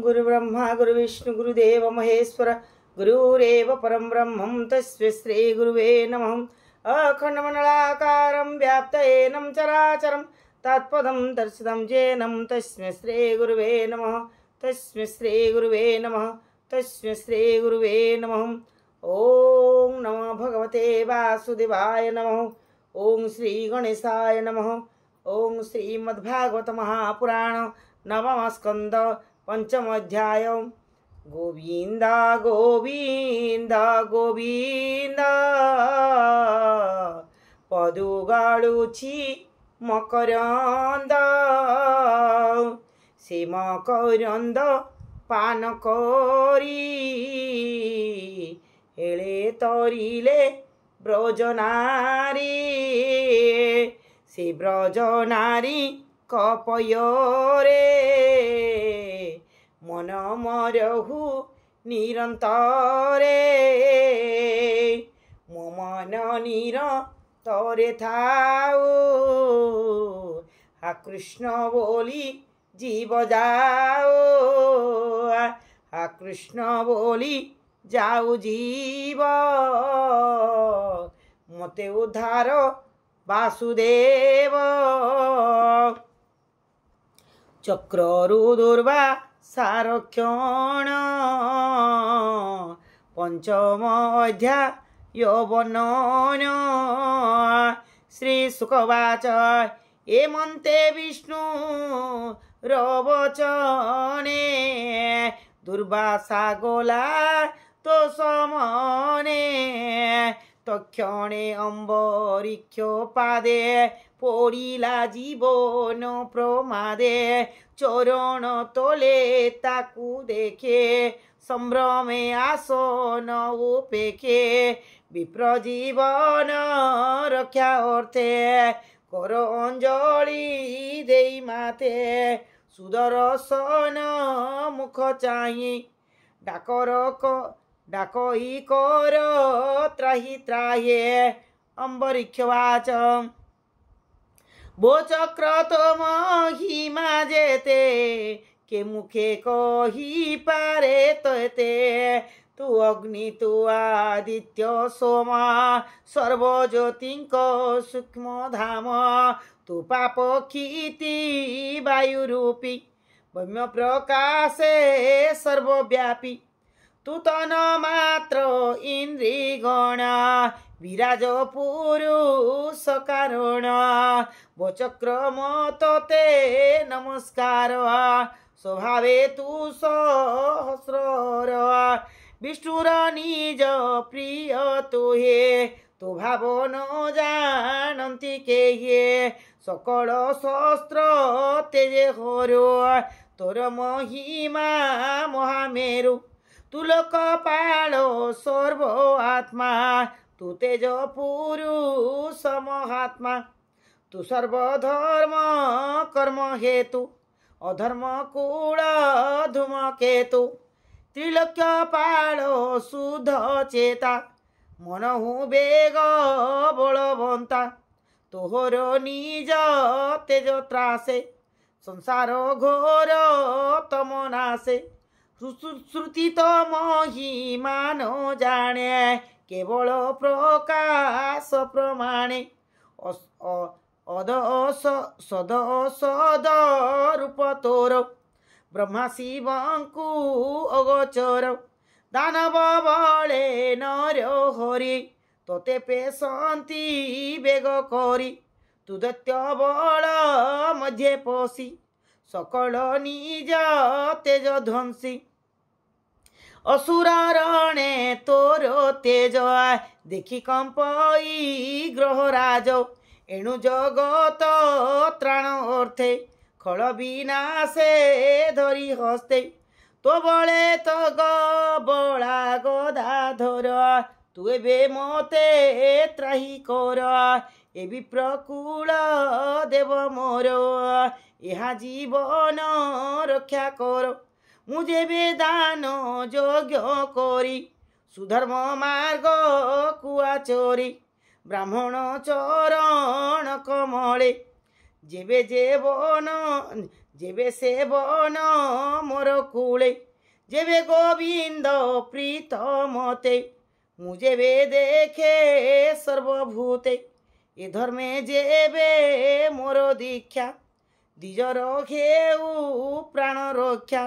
गुरुब्रह्मा गुरुविष्णु गुरुदेव महेश्वर गुरुरेव परं ब्रह्मं तस्मै श्री गुरुवे नमः। अखण्डमण्डलाकारं व्याप्तयेनं चराचरं तत्पदं दर्शितं येनं तस्मै श्री गुरुवे नमः। तस्मै श्री गुरुवे नमः। तस्मै श्री गुरुवे नमः। ओम नमो भगवते वासुदेवाय नमः। ओम श्री गणेशाय नमः। ओम श्रीमद्भागवत महापुराण नवम स्कंद पंचम अध्याय। गोविंद गोविंद गोविंद पदुगाळुछि मकरंद से मकरंद पान करी हेले तरिले ब्रजनारी से ब्रजनारी कपयोरे मन मरहु निरंतरे मो मन निरंतरे थाऊ हा कृष्ण बोली जीव जाओ हा कृष्ण बोली जाऊ जीव मते उद्धार वासुदेव। चक्ररु दुर्वा सारक्षण पंचम अध्याय वर्णन। श्री शुकवाच एमन्ते विष्णु रवचने दुर्वासा गोला तो समने तक्षणे अम्बरीक्षपादे पड़िला जीवन प्रमादे चरण तले ताकू देखे संभ्रमे आसन उपेखे विप्र जीवन रक्षा अर्थे कर अंजलि देई माते सुदर्शन मुख चाहि डाकई कर त्राहि त्राहे। अम्बरीक्षवाच बो चक्र तो महिमा जेते के मुखे कही पारे तोते तू अग्नि तू आदित्य सोमा सर्वज्योतिंक सूक्ष्म धाम तू पाप खीति वायु रूपी ब्रह्म प्रकाशे सर्वव्यापी तू तन मात्र इंद्रिगण विराज पुरुष कारण वो चक्र मते नमस्कार स्वभावे तू सहस्र विष्णुर निज प्रिय तुहे तू भाव न जानती के सकल शस्त्र तेजे हरो तोर महिमा महामेरु तू लोकपालो सर्व आत्मा तू तेज पुरुष महात्मा तू सर्वधर्म कर्म हेतु अधर्म कूल धूमकेतु त्रिलोक्य पालो शुद्ध चेता मनहु बेग बलवंता तोहर निज तेज त्रासे संसार घोर तमनासे श्रुति तो महिमा न जाने केवल प्रकाश प्रमाणे अद सद सद रूप तोर ब्रह्मा शिवंकु अगोचर दानव बले नर हरि तोते पेशंती बेग करी तू दैत्य बल मध्य पशि सकल निज तेज ध्वंसी असुर रणे तोर तेज देखि कंपई ग्रहराज एणु जगत त्राण अर्थे खल विनाशे धरी हस्ते तो बले तो गबला गदाधर तू एबे मते त्राही कर ए विप्रकूल देव मोर यहा जीवन रक्षा कर मुझे दान यज्ञ करी सुधर्म मार्ग कुआ चोरी ब्राह्मण चरण कमले जेबे जेबे सेवन मोर कूले जेबे गोविंद प्रीत मते मु जेबे देखे सर्वभूते ए धर्मे जेबे मोर दीक्षा द्विज रखेऊ प्राण रक्षा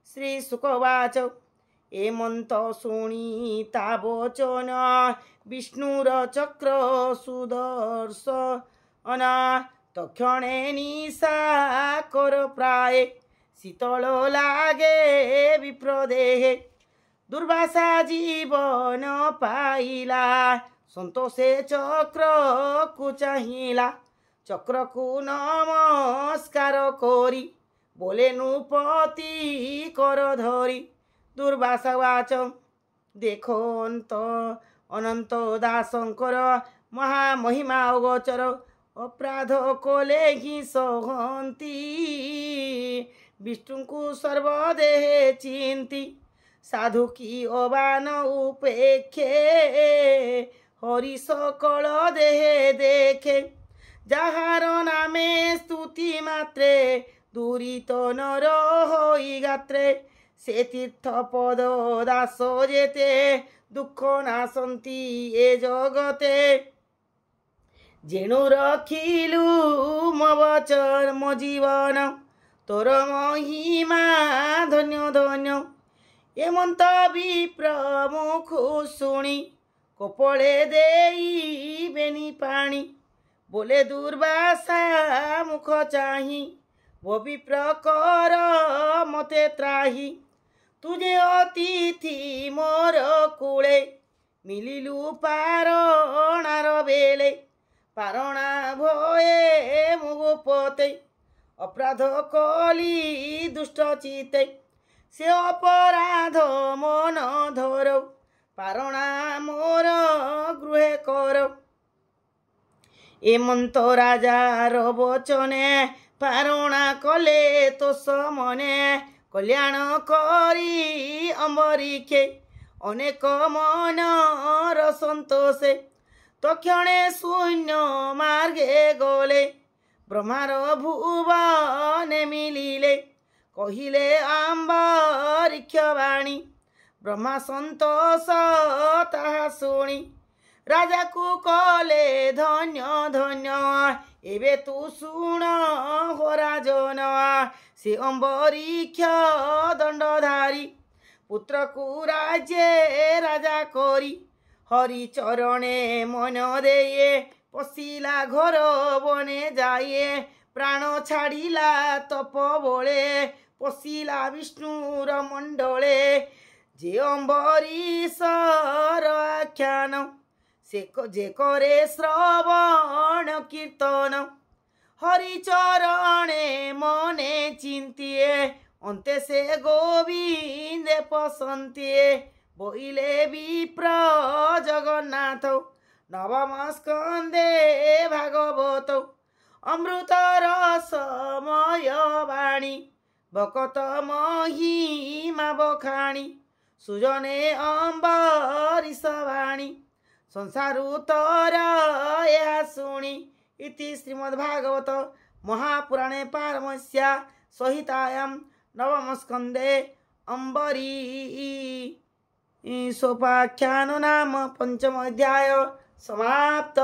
श्री सुखवाच ए मंत शुणी ता वचन विष्णुर चक्र सुदर्शन तक्षणे निशा कर प्राय शीतल लागे विप्रदेहे दुर्वासा जीवन पाइला संतोषे चक्र को चाहिला चक्र को नमस्कार करी बोले नृपति कर धरी दुर्वासा वाच देखंत अनंत दासंकर महामहिमा अगोचर अपराध कोले ही सहंती विष्णु को सर्वदेहे चिंती साधु की अबान उपेक्षे हरि सकल देहे देखे जाहार नामे स्तुति मात्रे दूरित नर होई गात्रे से तीर्थ पद दास जेते दुख नासंती ए जगते जेणु रखिलु मो वचन मो जीवन तोर महिमा धन्य धन्य एमंत विप्र मुख शुणी कोपले देई बेनी पानी बोले दुर्वासा मुख चाही वो विप्र कर मते त्राही तुझे अतिथि मोर कूले मिलिलु पारणार बेले पारणा भये मुगोपते अपराध कली दुष्ट चिते से अपराध मन धर पारणा मोर गृहे कर एमंत राजार वचने पारणा कले तो समने कल्याण करी अम्बरीखे अनेक मनर संतोषे तक्षणे शून्य मार्गे गले ब्रह्मार भुवने मिलिले कहिले अम्बरीक्ष वाणी ब्रह्मा संतोष ताहा शुणी राजा को कले धन्य धन्य एबे तू शुण हो राजन से अम्बरीक्ष दंडधारी पुत्र को राज्ये राजा करी हरि चरणे मन देये पशिला घर बने जाए प्राण छाड़िला तप बोले पशिला विष्णुर मंडले जे अम्बरीशर आख्यान से जे करे श्रवण कीर्तन हरिचरणे मने चिंतिए अंते से गोविंदे पसंतिए बोइले विप्र जगन्नाथ नवम स्कंदे भागवत अमृत रसमय वाणी भकत महिमा बखाणी सुजने अम्बरीश वाणी संसारुतर यह शुणी इति श्रीमद्भागवत महापुराणे पारमस्या संहितायां नवम स्कंदे अम्बरीशोपाख्यानो नाम पंचम अध्याय समाप्त।